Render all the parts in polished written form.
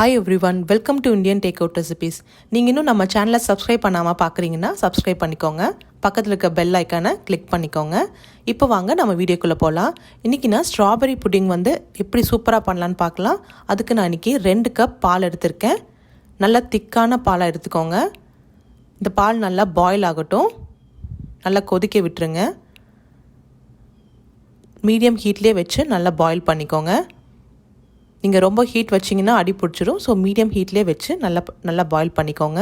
Hi everyone, welcome to Indian Takeout Recipes. நீங்கள் இன்னும் நம்ம சேனலை சப்ஸ்கிரைப் பண்ணாமல் பார்க்குறீங்கன்னா சப்ஸ்கிரைப் பண்ணிக்கோங்க. பக்கத்தில் இருக்க பெல் ஐக்கானை கிளிக் பண்ணிக்கோங்க. இப்போ வாங்க நம்ம வீடியோக்குள்ளே போகலாம். இன்றைக்கி நான் ஸ்ட்ராபெரி புட்டிங் எப்படி சூப்பராக பண்ணலான்னு பார்க்கலாம். அதுக்கு நான் இன்றைக்கி 2 கப் பால் எடுத்திருக்கேன். நல்லா திக்கான பாலாக எடுத்துக்கோங்க. இந்த பால் நல்லா பாயில் ஆகட்டும். நல்லா கொதிக்க விட்டுருங்க. மீடியம் ஹீட்லேயே வச்சு நல்லா பாயில் பண்ணிக்கோங்க. நீங்கள் ரொம்ப ஹீட் வச்சிங்கன்னா அடி பிடிச்சிரும். ஸோ மீடியம் ஹீட்லேயே வச்சு நல்லா பாயில் பண்ணிக்கோங்க.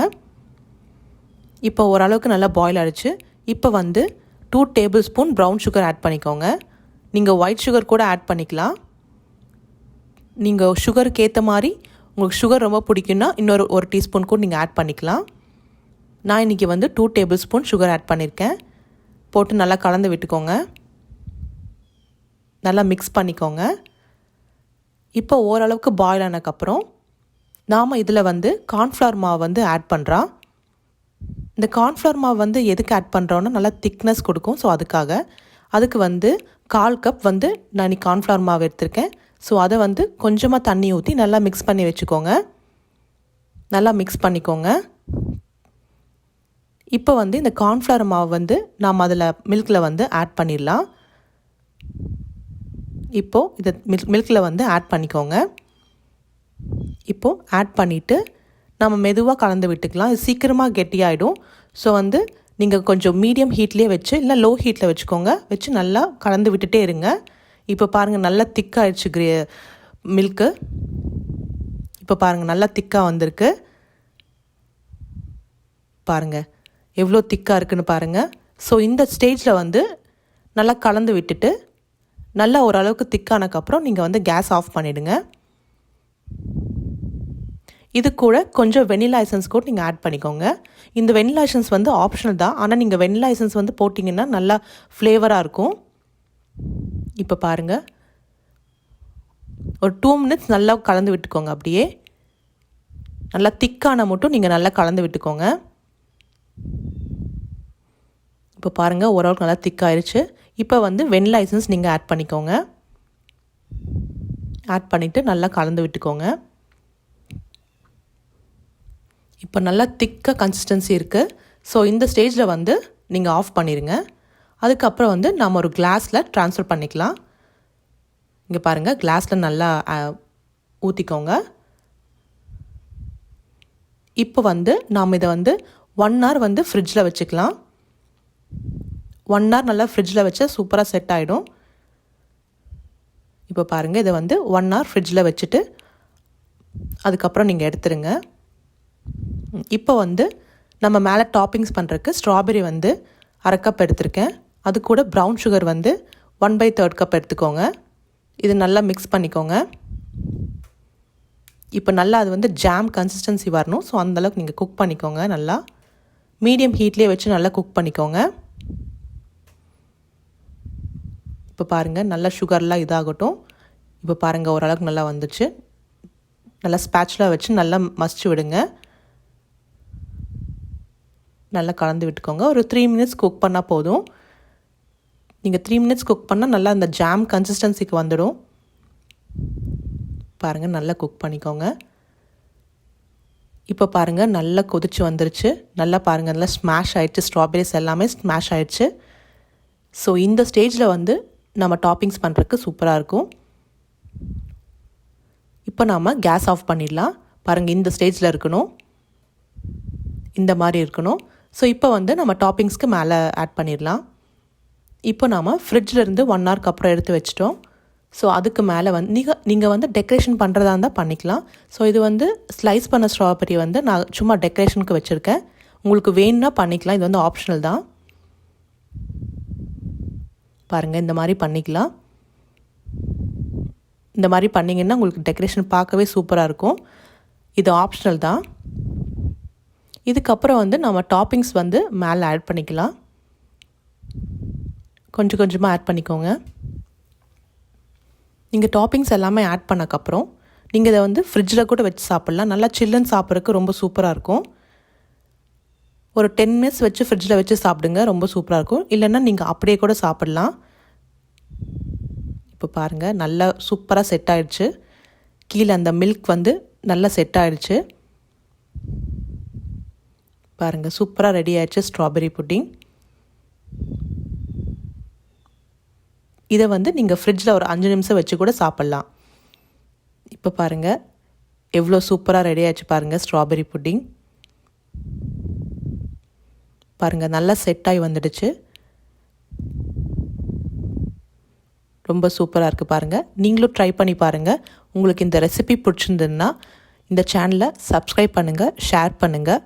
இப்போ ஓரளவுக்கு நல்லா பாயில் ஆகிடுச்சு. இப்போ 2 tablespoon brown sugar add பண்ணிக்கோங்க. நீங்கள் ஒயிட் சுகர் கூட ஆட் பண்ணிக்கலாம். நீங்கள் சுகருக்கு ஏற்ற மாதிரி உங்களுக்கு சுகர் ரொம்ப பிடிக்குன்னா ஒரு டீஸ்பூன் கூட நீங்கள் ஆட் பண்ணிக்கலாம். நான் இன்றைக்கி 2 டேபிள் ஸ்பூன் சுகர் ஆட் பண்ணியிருக்கேன். போட்டு நல்லா கலந்து விட்டுக்கோங்க. நல்லா மிக்ஸ் பண்ணிக்கோங்க. இப்போ ஓரளவுக்கு பாயில் ஆனதுக்கப்புறம் நாம் இதில் கார்ன்ஃப்ளவர் மாவு ஆட் பண்ணுறோம். இந்த கார்ன்ஃப்ளவர் மாவு எதுக்கு ஆட் பண்ணுறோன்னா நல்லா திக்னஸ் கொடுக்கும். ஸோ அதுக்கு 1/4 கப் நான் இன்னைக்கு கார்ன்ஃப்ளவர் மாவு எடுத்திருக்கேன். ஸோ அதை கொஞ்சமாக தண்ணி ஊற்றி நல்லா மிக்ஸ் பண்ணி வச்சுக்கோங்க. நல்லா மிக்ஸ் பண்ணிக்கோங்க. இப்போ இந்த கார்ன்ஃப்ளவர் மாவு நாம் அதில் மில்கில் ஆட் பண்ணிடலாம். இப்போது இதை மில்கில் ஆட் பண்ணிக்கோங்க. இப்போது ஆட் பண்ணிவிட்டு நம்ம மெதுவாக கலந்து விட்டுக்கலாம். இது சீக்கிரமாக கெட்டியாகிடும். ஸோ நீங்கள் கொஞ்சம் மீடியம் ஹீட்லேயே வச்சு இல்லை லோ ஹீட்டில் வச்சுக்கோங்க. வச்சு நல்லா கலந்து விட்டுட்டே இருங்க. இப்போ பாருங்கள் நல்லா திக்காகிடுச்சு மில்க்கு. இப்போ பாருங்கள் நல்லா திக்காக வந்திருக்கு. பாருங்கள் எவ்வளோ திக்காக இருக்குன்னு பாருங்கள். ஸோ இந்த ஸ்டேஜில் நல்லா கலந்து விட்டுட்டு நல்லா ஓரளவுக்கு திக்கானக்கப்புறம் நீங்கள் கேஸ் ஆஃப் பண்ணிவிடுங்க. இது கூட கொஞ்சம் வெனிலா எசன்ஸ் கூட நீங்கள் ஆட் பண்ணிக்கோங்க. இந்த வெனிலா எசன்ஸ் ஆப்ஷனல் தான். ஆனால் நீங்கள் வெனிலா எசன்ஸ் போட்டிங்கன்னா நல்லா ஃப்ளேவராக இருக்கும். இப்போ பாருங்கள் ஒரு 2 மினிட்ஸ் நல்லா கலந்து விட்டுக்கோங்க. அப்படியே நல்லா திக்கான மட்டும் நீங்கள் நல்லா கலந்து விட்டுக்கோங்க. இப்போ பாருங்கள் ஓரளவுக்கு நல்லா திக்காயிருச்சு. இப்போ வெனிலா எசன்ஸ் நீங்கள் ஆட் பண்ணிக்கோங்க. ஆட் பண்ணிவிட்டு நல்லா கலந்து விட்டுக்கோங்க. இப்போ நல்லா திக்காக கன்சிஸ்டன்சி இருக்குது. ஸோ இந்த ஸ்டேஜில் நீங்கள் ஆஃப் பண்ணிடுங்க. அதுக்கப்புறம் நம்ம ஒரு கிளாஸில் ட்ரான்ஸ்ஃபர் பண்ணிக்கலாம். இங்கே பாருங்கள் கிளாஸில் நல்லா ஊற்றிக்கோங்க. இப்போ நாம் இதை 1 hour ஃப்ரிட்ஜில் வச்சுக்கலாம். 1 hour நல்லா ஃப்ரிட்ஜில் வச்சா சூப்பராக செட் ஆகிடும். இப்போ பாருங்கள் இதை 1 hour ஃப்ரிட்ஜில் வச்சுட்டு அதுக்கப்புறம் நீங்கள் எடுத்துருங்க. இப்போ நம்ம மேலே டாப்பிங்ஸ் பண்ணுறதுக்கு ஸ்ட்ராபெரி 1/2 கப் எடுத்திருக்கேன். அது கூட ப்ரௌன் சுகர் 1/3 கப் எடுத்துக்கோங்க. இது நல்லா மிக்ஸ் பண்ணிக்கோங்க. இப்போ நல்லா அது ஜாம் கன்சிஸ்டன்சி வரணும். ஸோ அந்தளவுக்கு நீங்கள் குக் பண்ணிக்கோங்க. நல்லா மீடியம் ஹீட்லேயே வச்சு நல்லா குக் பண்ணிக்கோங்க. இப்போ பாருங்கள் நல்லா சுகர்லாம் இதாகட்டும். இப்போ பாருங்கள் ஓரளவுக்கு நல்லா வந்துச்சு. நல்லா ஸ்பேட்ச்லாம் வச்சு நல்லா மசிச்சு விடுங்க. நல்லா கலந்து விட்டுக்கோங்க. ஒரு 3 மினிட்ஸ் குக் பண்ணால் போதும். நீங்கள் 3 மினிட்ஸ் குக் பண்ணால் நல்லா அந்த ஜாம் கன்சிஸ்டன்சிக்கு வந்துடும். பாருங்கள் நல்லா குக் பண்ணிக்கோங்க. இப்போ பாருங்கள் நல்லா கொதிச்சு வந்துருச்சு. நல்லா பாருங்கள் நல்லா ஸ்மாஷ் ஆகிடுச்சு. ஸ்ட்ராபெரிஸ் எல்லாமே ஸ்மாஷ் ஆகிடுச்சு. ஸோ இந்த ஸ்டேஜில் நம்ம டாப்பிங்ஸ் பண்ணுறதுக்கு சூப்பராக இருக்கும். இப்போ நாம் கேஸ் ஆஃப் பண்ணிடலாம். பாருங்கள் இந்த ஸ்டேஜில் இருக்கணும். இந்த மாதிரி இருக்கணும். ஸோ இப்போ நம்ம டாப்பிங்ஸ்க்கு மேலே ஆட் பண்ணிடலாம். இப்போ நாம் ஃப்ரிட்ஜிலேருந்து 1 hourக்கு அப்புறம் எடுத்து வச்சிட்டோம். ஸோ அதுக்கு மேலே நீங்கள் டெக்கரேஷன் பண்ணுறதா இருந்தால் பண்ணிக்கலாம். ஸோ இது ஸ்லைஸ் பண்ண ஸ்ட்ராபெரி நான் சும்மா டெக்கரேஷனுக்கு வச்சுருக்கேன். உங்களுக்கு வேணும்னா பண்ணிக்கலாம். இது ஆப்ஷனல் தான். பாருங்கள் இந்த மாதிரி பண்ணிக்கலாம். இந்த மாதிரி பண்ணிங்கன்னா உங்களுக்கு டெக்கரேஷன் பார்க்கவே சூப்பராக இருக்கும். இது ஆப்ஷனல் தான். இதுக்கப்புறம் நம்ம டாப்பிங்ஸ் மேலே ஆட் பண்ணிக்கலாம். கொஞ்சம் கொஞ்சமாக ஆட் பண்ணிக்கோங்க. நீங்கள் டாப்பிங்ஸ் எல்லாமே ஆட் பண்ணக்கப்புறம் நீங்கள் இதை ஃப்ரிட்ஜில் கூட வச்சு சாப்பிட்லாம். நல்லா சில்லுன்னு சாப்பிட்றதுக்கு ரொம்ப சூப்பராக இருக்கும். ஒரு 10 மினிட்ஸ் வச்சு ஃப்ரிட்ஜில் வச்சு சாப்பிடுங்க. ரொம்ப சூப்பராக இருக்கும். இல்லைன்னா நீங்கள் அப்படியே கூட சாப்பிட்லாம். இப்போ பாருங்கள் நல்லா சூப்பராக செட் ஆகிடுச்சு. கீழே அந்த மில்க் நல்லா செட் ஆகிடுச்சு. பாருங்கள், சூப்பராக ரெடி ஆயிடுச்சு ஸ்ட்ராபெரி புட்டிங். இதை வந்து நீங்கள் ஃப்ரிட்ஜில் ஒரு 5 நிமிஷம் வச்சு கூட சாப்பிட்லாம். இப்போ பாருங்கள் எவ்வளோ சூப்பராக ரெடி ஆயிடுச்சு பாருங்கள் ஸ்ட்ராபெரி புட்டிங். பாருங்கள் நல்லா செட் ஆகி வந்துடுச்சு. ரொம்ப சூப்பராக இருக்குது பாருங்கள். நீங்களும் ட்ரை பண்ணி பாருங்கள். உங்களுக்கு இந்த ரெசிபி பிடிச்சிருந்ததுன்னா இந்த சேனலை சப்ஸ்கிரைப் பண்ணுங்கள், ஷேர் பண்ணுங்கள்,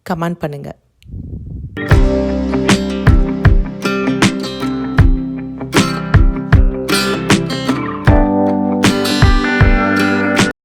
கமெண்ட் பண்ணுங்கள்.